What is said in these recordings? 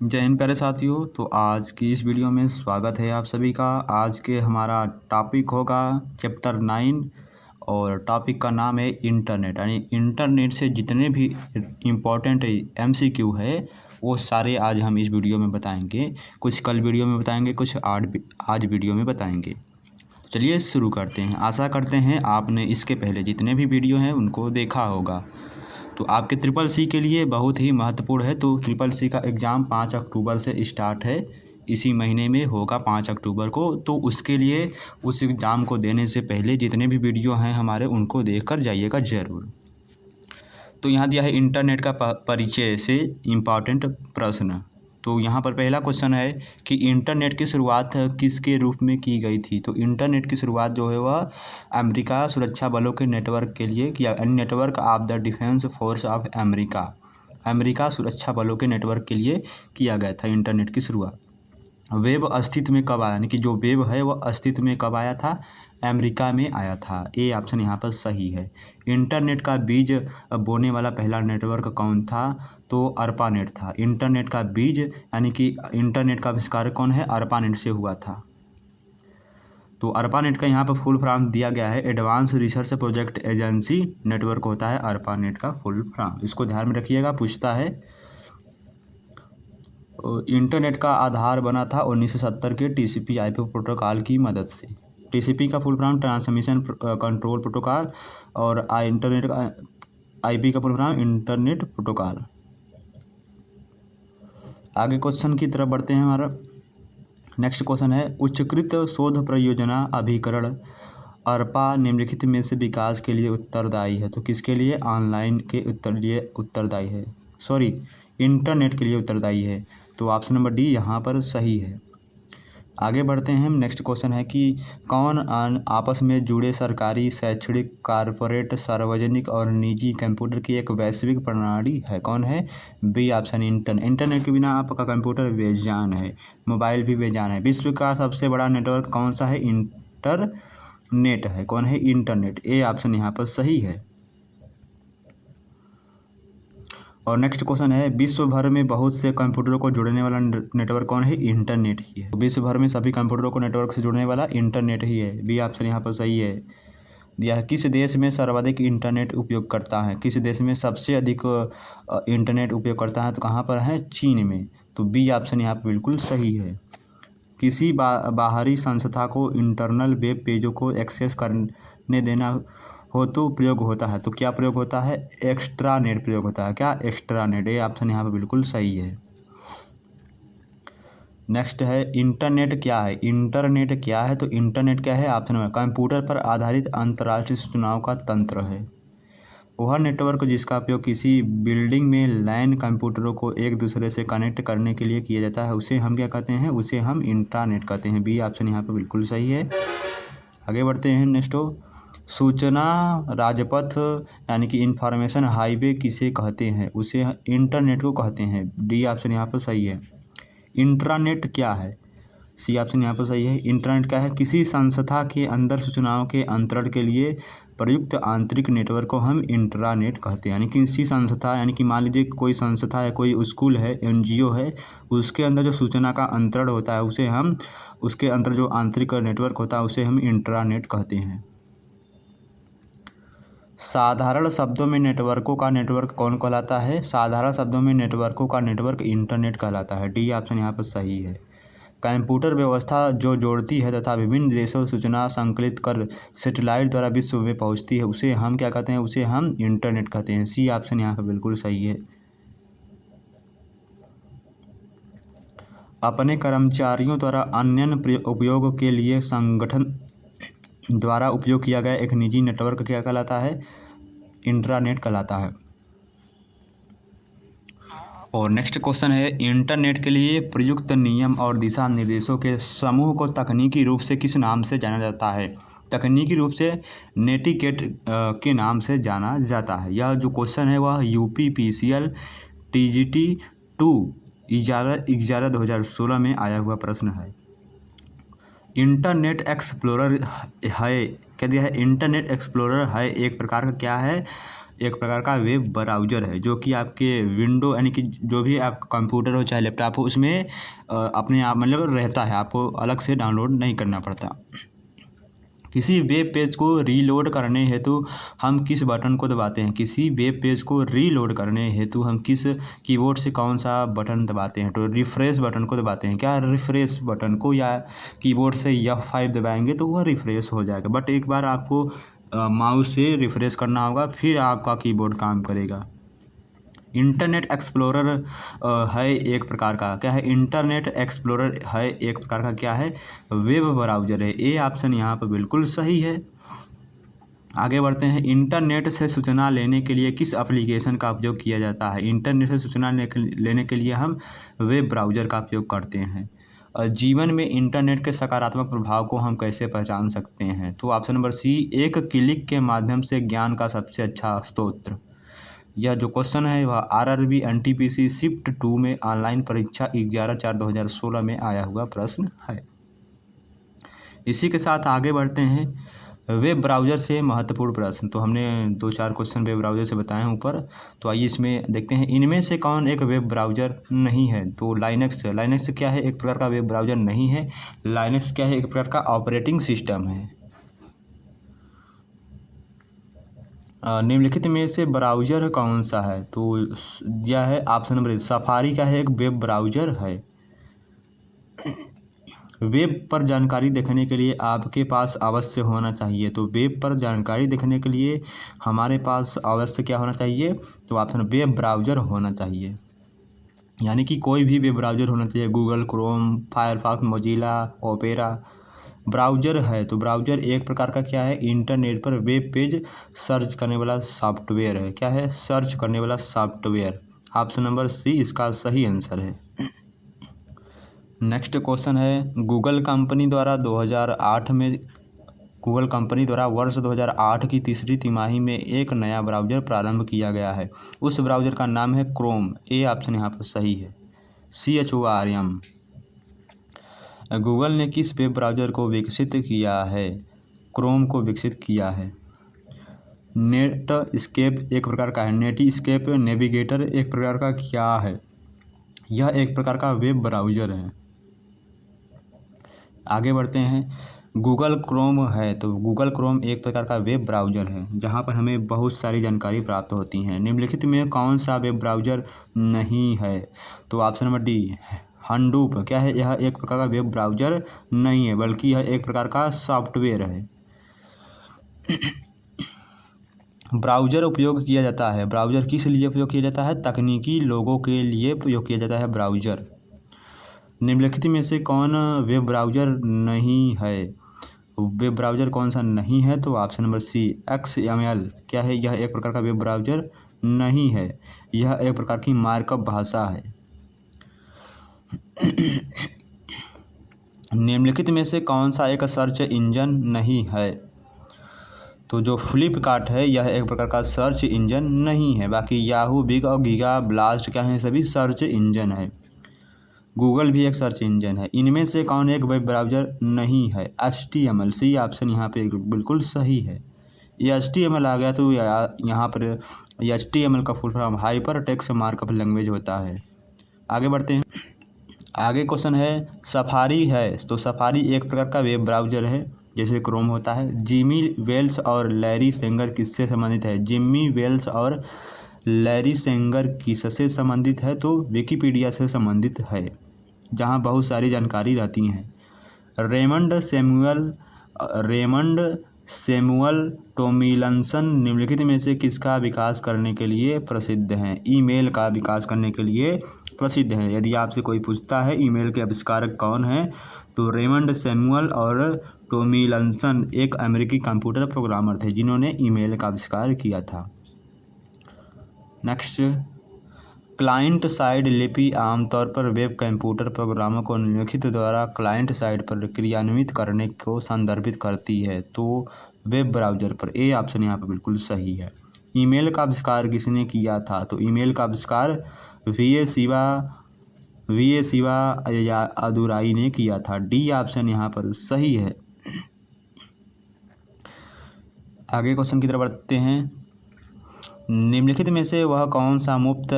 जय हिंद प्यारे साथियों। तो आज की इस वीडियो में स्वागत है आप सभी का। आज के हमारा टॉपिक होगा चैप्टर 9 और टॉपिक का नाम है इंटरनेट। यानी इंटरनेट से जितने भी इम्पोर्टेंट एमसीक्यू है वो सारे आज हम इस वीडियो में बताएंगे। कुछ कल वीडियो में बताएंगे, कुछ आज वीडियो में बताएंगे। चलिए शुरू करते हैं। आशा करते हैं आपने इसके पहले जितने भी वीडियो हैं उनको देखा होगा। तो आपके ट्रिपल सी के लिए बहुत ही महत्वपूर्ण है। तो ट्रिपल सी का एग्ज़ाम 5 अक्टूबर से स्टार्ट है, इसी महीने में होगा 5 अक्टूबर को। तो उसके लिए उस एग्ज़ाम को देने से पहले जितने भी वीडियो हैं हमारे उनको देखकर जाइएगा ज़रूर। तो यहाँ दिया है इंटरनेट का परिचय से इम्पॉर्टेंट प्रश्न। तो यहाँ पर पहला क्वेश्चन है कि इंटरनेट की शुरुआत किसके रूप में की गई थी। तो इंटरनेट की शुरुआत जो है वह अमेरिका सुरक्षा बलों के नेटवर्क के लिए किया, network of the defence force of America सुरक्षा बलों के नेटवर्क के लिए किया गया था इंटरनेट की शुरुआत। वेब अस्तित्व में कब आया, यानी कि जो वेब है वह अस्तित्व में कब आया था, अमेरिका में आया था। ए ऑप्शन यहाँ पर सही है। इंटरनेट का बीज बोने वाला पहला नेटवर्क कौन था, तो अर्पानेट था। इंटरनेट का बीज यानी कि इंटरनेट का आविष्कार कौन है, अर्पानेट से हुआ था। तो अर्पानेट का यहाँ पर फुल फॉर्म दिया गया है advance research project agency network होता है अर्पानेट का फुल फॉर्म। इसको ध्यान में रखिएगा, पूछता है। इंटरनेट का आधार बना था 1970 के टीसीपी आईपी प्रोटोकॉल की मदद से। टीसीपी का full form transmission control protocol और इंटरनेट का आईपी का फुल फॉर्म इंटरनेट प्रोटोकॉल। आगे क्वेश्चन की तरफ बढ़ते हैं। हमारा नेक्स्ट क्वेश्चन है उच्चकृत शोध परियोजना अभिकरण अर्पा निम्नलिखित में से विकास के लिए उत्तरदायी है। तो किसके लिए, ऑनलाइन के लिए उत्तरदायी है, सॉरी इंटरनेट के लिए उत्तरदायी है। तो ऑप्शन नंबर डी यहाँ पर सही है। आगे बढ़ते हैं। नेक्स्ट क्वेश्चन है कि कौन आपस में जुड़े सरकारी, शैक्षणिक, कॉरपोरेट, सार्वजनिक और निजी कंप्यूटर की एक वैश्विक प्रणाली है। कौन है, बी ऑप्शन इंटरनेट के बिना आपका कंप्यूटर बेजान है, मोबाइल भी बेजान है। विश्व का सबसे बड़ा नेटवर्क कौन सा है, इंटरनेट है। कौन है, इंटरनेट। ए ऑप्शन यहाँ पर सही है। और नेक्स्ट क्वेश्चन है विश्व भर में बहुत से कंप्यूटरों को जोड़ने वाला नेटवर्क कौन है, इंटरनेट ही है। तो विश्व भर में सभी कंप्यूटरों को नेटवर्क से जोड़ने वाला इंटरनेट ही है। बी ऑप्शन यहाँ पर सही है। दिया है किस देश में सर्वाधिक इंटरनेट उपयोग करता है, किस देश में सबसे अधिक इंटरनेट उपयोग करता है, तो कहाँ पर है, चीन में। तो बी ऑप्शन यहाँ पर बिल्कुल सही है। किसी बाहरी संस्था को इंटरनल वेब पेजों को एक्सेस करने देना हो तो प्रयोग होता है। तो क्या प्रयोग होता है, एक्स्ट्रा नेट प्रयोग होता है। क्या, एक्स्ट्रा नेट। ये ऑप्शन यहाँ पर बिल्कुल सही है। नेक्स्ट है इंटरनेट क्या है। इंटरनेट क्या है, तो इंटरनेट क्या है, ऑप्शन में कंप्यूटर पर आधारित अंतर्राष्ट्रीय सूचनाओं का तंत्र है। वह नेटवर्क जिसका उपयोग किसी बिल्डिंग में लैन कंप्यूटरों को एक दूसरे से कनेक्ट करने के लिए किया जाता है उसे हम क्या कहते हैं, उसे हम इंट्रानेट कहते हैं। बी ऑप्शन यहाँ पर बिल्कुल सही है। आगे बढ़ते हैं। नेक्स्ट सूचना राजपथ यानी कि इंफॉर्मेशन हाईवे किसे कहते हैं, उसे इंटरनेट को कहते हैं। डी ऑप्शन यहाँ पर सही है। इंट्रानेट क्या है, सी ऑप्शन यहाँ पर सही है। इंटरनेट क्या है, किसी संस्था के अंदर सूचनाओं के अंतरण के लिए प्रयुक्त आंतरिक नेटवर्क को हम इंट्रानेट कहते हैं। यानी कि किसी संस्था, यानी कि मान लीजिए कोई संस्था है, कोई स्कूल है, एनजीओ है, उसके अंदर जो सूचना का अंतरण होता है उसे हम, उसके अंदर जो आंतरिक नेटवर्क होता है उसे हम इंट्रानेट कहते हैं। साधारण शब्दों में नेटवर्कों का नेटवर्क कौन कहलाता है, साधारण शब्दों में नेटवर्कों का नेटवर्क इंटरनेट कहलाता है। डी ऑप्शन यहाँ पर सही है। कंप्यूटर व्यवस्था जो जोड़ती है तथा विभिन्न देशों सूचना संकलित कर सैटेलाइट द्वारा विश्व में पहुँचती है उसे हम क्या कहते हैं, उसे हम इंटरनेट कहते हैं। सी ऑप्शन यहाँ पर बिल्कुल सही है। अपने कर्मचारियों द्वारा अन्य उपयोग के लिए संगठन द्वारा उपयोग किया गया एक निजी नेटवर्क क्या कहलाता है, इंट्रानेट कहलाता है। और नेक्स्ट क्वेश्चन है इंटरनेट के लिए प्रयुक्त नियम और दिशा निर्देशों के समूह को तकनीकी रूप से किस नाम से जाना जाता है। तकनीकी रूप से नेटिकेट के नाम से जाना जाता है। यह जो क्वेश्चन है वह UPPCL TGT 2 11 2016 में आया हुआ प्रश्न है। इंटरनेट एक्सप्लोरर है, क्या दिया है, इंटरनेट एक्सप्लोरर है एक प्रकार का क्या है, एक प्रकार का वेब ब्राउज़र है, जो कि आपके विंडो यानी कि जो भी आपका कंप्यूटर हो चाहे लैपटॉप हो उसमें अपने आप मतलब रहता है, आपको अलग से डाउनलोड नहीं करना पड़ता। किसी वेब पेज को रीलोड करने हेतु हम किस बटन को दबाते हैं? किसी वेब पेज को रीलोड करने हेतु हम किस कीबोर्ड से कौन सा बटन दबाते हैं? तो रिफ्रेश बटन को दबाते हैं। क्या रिफ्रेश बटन को या कीबोर्ड से F5 दबाएंगे तो वह रिफ्रेश हो जाएगा, बट एक बार आपको माउस से रिफ्रेश करना होगा, फिर आपका कीबोर्ड काम करेगा। इंटरनेट एक्सप्लोरर है एक प्रकार का, क्या है? इंटरनेट एक्सप्लोरर है एक प्रकार का क्या है? वेब ब्राउज़र है। ए ऑप्शन यहाँ पर बिल्कुल सही है। आगे बढ़ते हैं। इंटरनेट से सूचना लेने के लिए किस एप्लीकेशन का उपयोग किया जाता है? इंटरनेट से सूचना लेने के लिए हम वेब ब्राउज़र का उपयोग करते हैं। जीवन में इंटरनेट के सकारात्मक प्रभाव को हम कैसे पहचान सकते हैं? तो ऑप्शन नंबर सी, एक क्लिक के माध्यम से ज्ञान का सबसे अच्छा स्रोत। यह जो क्वेश्चन है वह RRB NTPC शिफ्ट 2 में ऑनलाइन परीक्षा 11/4/2016 में आया हुआ प्रश्न है। इसी के साथ आगे बढ़ते हैं। वेब ब्राउज़र से महत्वपूर्ण प्रश्न, तो हमने 2-4 क्वेश्चन वेब ब्राउज़र से बताए हैं ऊपर, तो आइए इसमें देखते हैं। इनमें से कौन एक वेब ब्राउज़र नहीं है? तो लाइनक्स। लाइनक्स क्या है? एक प्रकार का वेब ब्राउज़र नहीं है। लाइनक्स क्या है? एक प्रकार का ऑपरेटिंग सिस्टम है। निम्नलिखित में से ब्राउज़र कौन सा है? तो यह है ऑप्शन नंबर सफारी का है, एक वेब ब्राउज़र है। वेब पर जानकारी देखने के लिए आपके पास अवश्य होना चाहिए, तो वेब पर जानकारी देखने के लिए हमारे पास अवश्य क्या होना चाहिए? तो ऑप्शन वेब ब्राउज़र होना चाहिए, यानी कि कोई भी वेब ब्राउज़र होना चाहिए। Google Chrome, Firefox, Mozilla, opera browser है। तो ब्राउज़र एक प्रकार का क्या है? इंटरनेट पर वेब पेज सर्च करने वाला सॉफ्टवेयर है। क्या है? सर्च करने वाला सॉफ्टवेयर। ऑप्शन नंबर सी इसका सही आंसर है। नेक्स्ट क्वेश्चन है। गूगल कंपनी द्वारा वर्ष 2008 की तीसरी तिमाही में एक नया ब्राउज़र प्रारंभ किया गया है। उस ब्राउज़र का नाम है क्रोम। ए ऑप्शन यहाँ पर सही है, CHORM। गूगल ने किस वेब ब्राउज़र को विकसित किया है? क्रोम को विकसित किया है। नेटस्केप एक प्रकार का है। नेटस्केप नेविगेटर एक प्रकार का क्या है? यह एक प्रकार का वेब ब्राउज़र है। आगे बढ़ते हैं। गूगल क्रोम है, तो गूगल क्रोम एक प्रकार का वेब ब्राउज़र है जहां पर हमें बहुत सारी जानकारी प्राप्त होती हैं। निम्नलिखित में कौन सा वेब ब्राउज़र नहीं है? तो ऑप्शन नंबर डी, हडूप। क्या है? यह एक प्रकार का वेब ब्राउज़र नहीं है, बल्कि यह एक प्रकार का सॉफ्टवेयर है। ब्राउज़र उपयोग किया जाता है। ब्राउज़र किस लिए उपयोग किया जाता है? तकनीकी लोगों के लिए उपयोग किया जाता है ब्राउज़र। निम्नलिखित में से कौन वेब ब्राउज़र नहीं है? वेब ब्राउज़र कौन सा नहीं है? तो ऑप्शन नंबर सी, XML। क्या है? यह एक प्रकार का वेब ब्राउज़र नहीं है, यह एक प्रकार की मार्कअप भाषा है। निम्नलिखित में से कौन सा एक सर्च इंजन नहीं है? तो जो फ्लिपकार्ट है यह एक प्रकार का सर्च इंजन नहीं है। बाकी याहू, बिग और गीगा ब्लास्ट क्या है? सभी सर्च इंजन है। गूगल भी एक सर्च इंजन है। इनमें से कौन एक वेब ब्राउज़र नहीं है? HTML। सी ऑप्शन यहाँ पे बिल्कुल सही है। ये HTML आ गया तो यहाँ पर HTML का full form hyper text markup language होता है। आगे बढ़ते हैं। आगे क्वेश्चन है। सफारी है, तो सफारी एक प्रकार का वेब ब्राउज़र है जैसे क्रोम होता है। जिमी वेल्स और लैरी सेंगर किससे संबंधित है? जिमी वेल्स और लैरी सेंगर किससे संबंधित है? तो विकिपीडिया से संबंधित है, जहाँ बहुत सारी जानकारी रहती हैं। रेमंड सैमुअल टॉमिलिंसन निम्नलिखित में से किसका विकास करने के लिए प्रसिद्ध हैं? ईमेल का विकास करने के लिए प्रसिद्ध हैं। यदि आपसे कोई पूछता है ईमेल के आविष्कारक कौन हैं, तो रेमंड सैमुअल और टॉमिलिंसन एक अमेरिकी कंप्यूटर प्रोग्रामर थे जिन्होंने ईमेल का आविष्कार किया था। नेक्स्ट, क्लाइंट साइड लिपि आमतौर पर वेब कंप्यूटर प्रोग्रामों को निम्नलिखित द्वारा क्लाइंट साइड पर क्रियान्वित करने को संदर्भित करती है। तो वेब ब्राउज़र पर। ए ऑप्शन यहाँ पर बिल्कुल सही है। ईमेल का आविष्कार किसने किया था? तो ईमेल का आविष्कार वी ए शिवा अदुराई ने किया था। डी ऑप्शन यहाँ पर सही है। आगे क्वेश्चन की तरफ बढ़ते हैं। निम्नलिखित में से वह कौन सा मुफ्त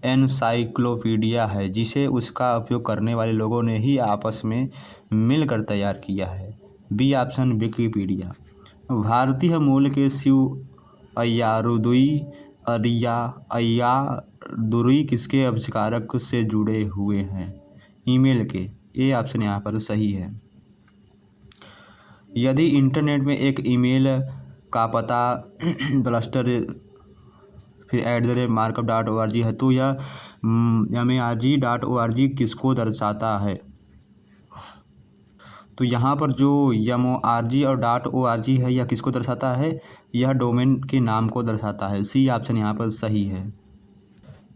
एनसाइक्लोपीडिया है जिसे उसका उपयोग करने वाले लोगों ने ही आपस में मिलकर तैयार किया है? B option Wikipedia. भारतीय मूल के शिव अय्यादुरई किसके आविष्कारक से जुड़े हुए हैं? ईमेल के। ए ऑप्शन यहाँ पर सही है। यदि इंटरनेट में एक ईमेल का पता ब्लस्टर फिर @markup.org है तो यह marg.org किसको दर्शाता है? तो यहाँ पर जो marg और .org है यह किसको दर्शाता है? यह डोमेन के नाम को दर्शाता है। सी ऑप्शन यहाँ पर सही है।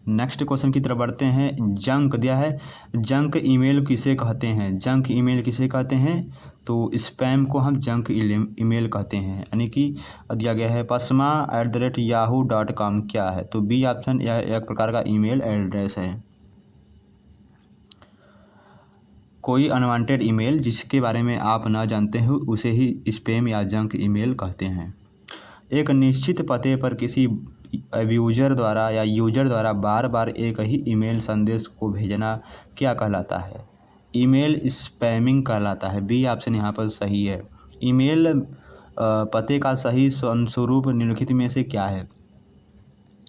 नेक्स्ट क्वेश्चन की तरफ बढ़ते हैं। जंक दिया है, जंक ईमेल किसे कहते हैं? जंक ईमेल किसे कहते हैं? तो स्पैम को हम जंक ईमेल कहते हैं। यानी कि दिया गया है pasma@yahoo.com क्या है? तो बी ऑप्शन यह एक प्रकार का ईमेल एड्रेस है। कोई अनवांटेड ईमेल जिसके बारे में आप न जानते हो उसे ही स्पैम या जंक ईमेल कहते हैं। एक निश्चित पते पर किसी यूजर द्वारा बार बार एक ही ईमेल संदेश को भेजना क्या कहलाता है? ईमेल स्पैमिंग कहलाता है। बी ऑप्शन यहाँ पर सही है। ईमेल पते का सही संस्वरूप निम्नलिखित में से क्या है?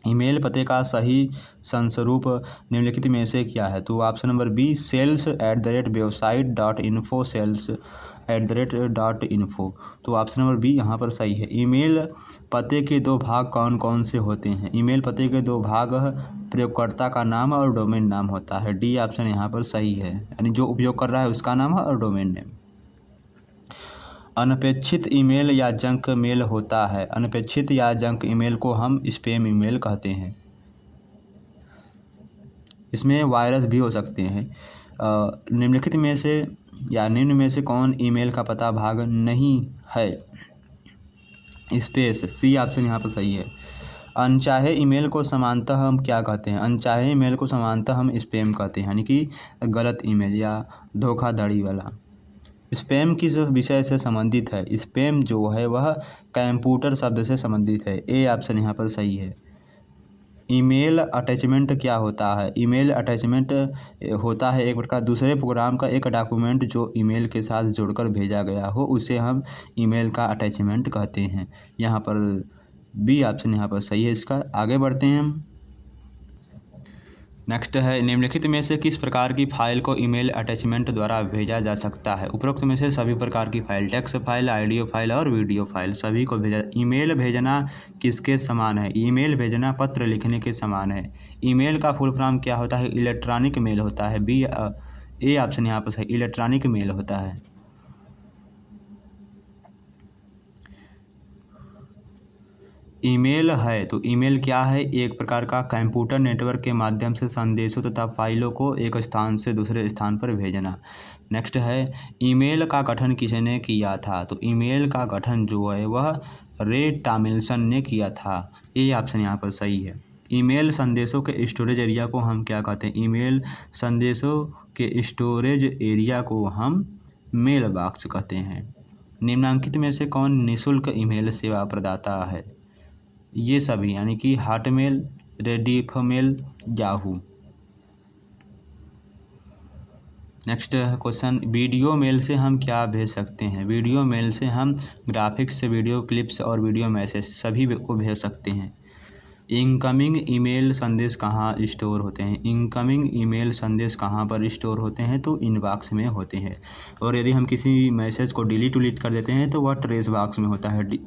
ईमेल पते का सही संस्वरूप निम्नलिखित में से क्या है? तो option number B sales@website.info sales@.info। तो ऑप्शन नंबर बी यहाँ पर सही है। ईमेल पते के दो भाग कौन कौन से होते हैं? ईमेल पते के दो भाग प्रयोगकर्ता का नाम और डोमेन नाम होता है। डी ऑप्शन यहाँ पर सही है। यानी जो उपयोग कर रहा है उसका नाम है और डोमेन नेम। अनपेक्षित ईमेल या जंक मेल होता है। अनपेक्षित या जंक ईमेल को हम स्पैम ईमेल कहते हैं। इसमें वायरस भी हो सकते हैं। निम्नलिखित में से या निम्न में से कौन ईमेल का पता भाग नहीं है? स्पेस। सी ऑप्शन यहाँ पर सही है। अनचाहे ईमेल को सामान्यतः हम क्या कहते हैं? अनचाहे ईमेल को सामान्यतः हम स्पैम कहते हैं, यानी कि गलत ईमेल या धोखाधड़ी वाला। स्पैम किस विषय से संबंधित है? स्पैम जो है वह कंप्यूटर शब्द से संबंधित है। ए ऑप्शन यहाँ पर सही है। ईमेल अटैचमेंट क्या होता है? ईमेल अटैचमेंट होता है एक प्रकार दूसरे प्रोग्राम का एक डॉक्यूमेंट जो ईमेल के साथ जोड़कर भेजा गया हो, उसे हम ईमेल का अटैचमेंट कहते हैं। यहाँ पर बी ऑप्शन यहाँ पर सही है इसका। आगे बढ़ते हैं हम। नेक्स्ट है, निम्नलिखित में से किस प्रकार की फाइल को ईमेल अटैचमेंट द्वारा भेजा जा सकता है? उपरोक्त में से सभी प्रकार की file, text file, audio file और वीडियो फाइल सभी को भेजा। ईमेल भेजना किसके समान है? ईमेल भेजना पत्र लिखने के समान है। ईमेल का फुल फॉर्म क्या होता है? इलेक्ट्रॉनिक मेल होता है। बी ए ऑप्शन यहाँ पर सही, इलेक्ट्रॉनिक मेल होता है। ईमेल है तो ईमेल क्या है? एक प्रकार का कंप्यूटर नेटवर्क के माध्यम से संदेशों तथा फाइलों को एक स्थान से दूसरे स्थान पर भेजना। नेक्स्ट है, ईमेल का गठन किसने किया था? तो ईमेल का गठन जो है वह रे टॉमिल्सन ने किया था। ये ऑप्शन यहाँ पर सही है। ईमेल संदेशों के स्टोरेज एरिया को हम क्या कहते हैं? ईमेल संदेशों के स्टोरेज एरिया को हम मेल बॉक्स कहते हैं। निम्नांकित में से कौन निःशुल्क ईमेल सेवा प्रदाता है? ये सभी, यानी कि Hotmail, Rediffmail, Yahoo. Next question, video mail से हम क्या भेज सकते हैं? वीडियो मेल से हम ग्राफिक्स, वीडियो क्लिप्स और वीडियो मैसेज सभी को भेज सकते हैं। इनकमिंग ईमेल संदेश कहाँ स्टोर होते हैं? इनकमिंग ईमेल संदेश कहाँ पर स्टोर होते हैं? तो इनबॉक्स में होते हैं। और यदि हम किसी मैसेज को डिलीट कर देते हैं तो वह ट्रेस बॉक्स में होता है।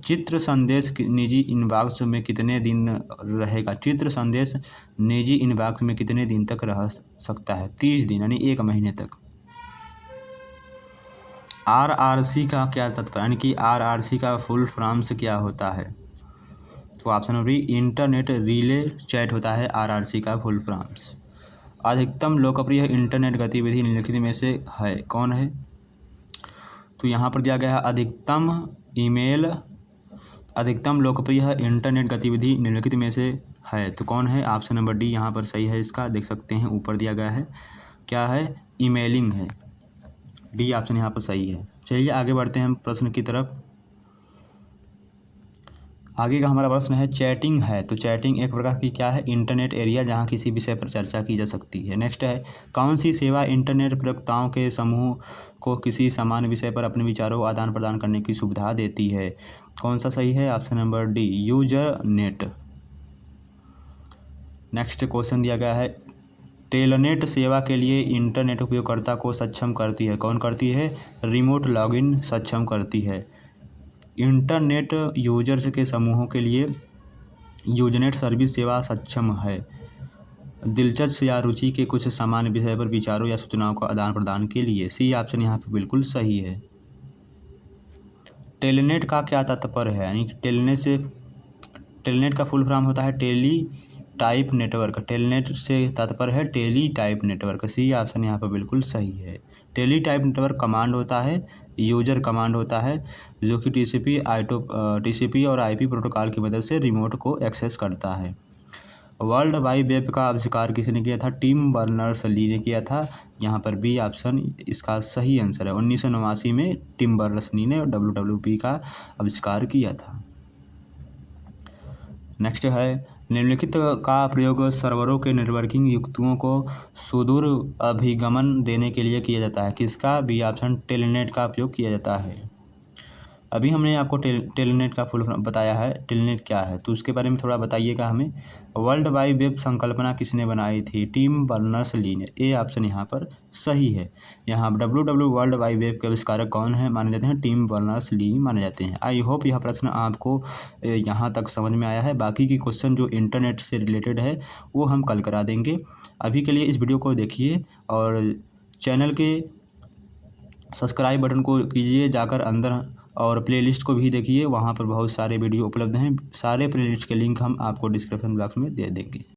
चित्र संदेश निजी इनबॉक्स में कितने दिन रहेगा? चित्र संदेश निजी इनबॉक्स में कितने दिन तक रह सकता है? 30 दिन, यानी 1 महीने तक। RRC का क्या तात्पर्य, यानी कि RRC का फुल फॉर्म्स क्या होता है? तो option number B internet relay chat होता है RRC का फुल फॉर्म्स। अधिकतम लोकप्रिय इंटरनेट गतिविधि निम्नलिखित में से है, कौन है? तो यहाँ पर दिया गया है अधिकतम लोकप्रिय इंटरनेट गतिविधि निम्नलिखित में से है, तो कौन है? ऑप्शन नंबर डी यहाँ पर सही है इसका। देख सकते हैं ऊपर दिया गया है, क्या है? ईमेलिंग है। डी ऑप्शन यहाँ पर सही है। चलिए आगे बढ़ते हैं हम प्रश्न की तरफ। आगे का हमारा प्रश्न है चैटिंग है, तो चैटिंग एक प्रकार की क्या है, इंटरनेट एरिया जहां किसी विषय पर चर्चा की जा सकती है। नेक्स्ट है कौन सी सेवा इंटरनेट प्रयोक्ताओं के समूह को किसी समान विषय पर अपने विचारों आदान प्रदान करने की सुविधा देती है। कौन सा सही है, option number D, user net. Next question दिया गया है टेलनेट सेवा के लिए इंटरनेट उपयोगकर्ता को सक्षम करती है। कौन करती है, रिमोट लॉगिन सक्षम करती है। इंटरनेट यूजर्स के समूहों के लिए यूजनेट सर्विस सेवा सक्षम है दिलचस्प या रुचि के कुछ समान विषय पर विचारों या सूचनाओं का आदान प्रदान के लिए। सी ऑप्शन यहाँ पे बिल्कुल सही है। टेलनेट का क्या तात्पर्य है, यानी टेलनेट का फुल फॉर्म होता है टेली टाइप नेटवर्क। टेलनेट से तात्पर्य है teletype network. C option यहाँ पर बिल्कुल सही है। टेली टाइप नेटवर्क कमांड होता है, यूजर कमांड होता है, जो कि टीसीपी और आईपी प्रोटोकॉल की मदद से रिमोट को एक्सेस करता है। वर्ल्ड वाइड वेब का आविष्कार किसने किया था, टिम बर्नर्स-ली ने किया था। यहाँ पर बी ऑप्शन इसका सही आंसर है। 1989 में टिम बर्नर्स-ली ने WWP का आविष्कार किया था। नेक्स्ट है निम्नलिखित का प्रयोग सर्वरों के नेटवर्किंग युक्तियों को सुदूर अभिगमन देने के लिए किया जाता है। किसका, बी ऑप्शन टेलनेट का उपयोग किया जाता है। अभी हमने आपको टेलनेट का फुल फॉर्म बताया है, टेलनेट क्या है, तो उसके बारे में थोड़ा बताइएगा हमें। वर्ल्ड वाइड वेब संकल्पना किसने बनाई थी, टिम बर्नर्स-ली ने। ए ऑप्शन यहाँ पर सही है। यहाँ WWW वर्ल्ड वाइड वेब के आविष्कारक कौन है माने जाते हैं, टिम बर्नर्स-ली माने जाते हैं। आई होप यह प्रश्न आपको यहाँ तक समझ में आया है। बाकी की क्वेश्चन जो इंटरनेट से रिलेटेड है वो हम कल करा देंगे। अभी के लिए इस वीडियो को देखिए और चैनल के सब्सक्राइब बटन को कीजिए जाकर अंदर, और प्लेलिस्ट को भी देखिए, वहाँ पर बहुत सारे वीडियो उपलब्ध हैं। सारे प्लेलिस्ट के लिंक हम आपको डिस्क्रिप्शन बॉक्स में दे देंगे।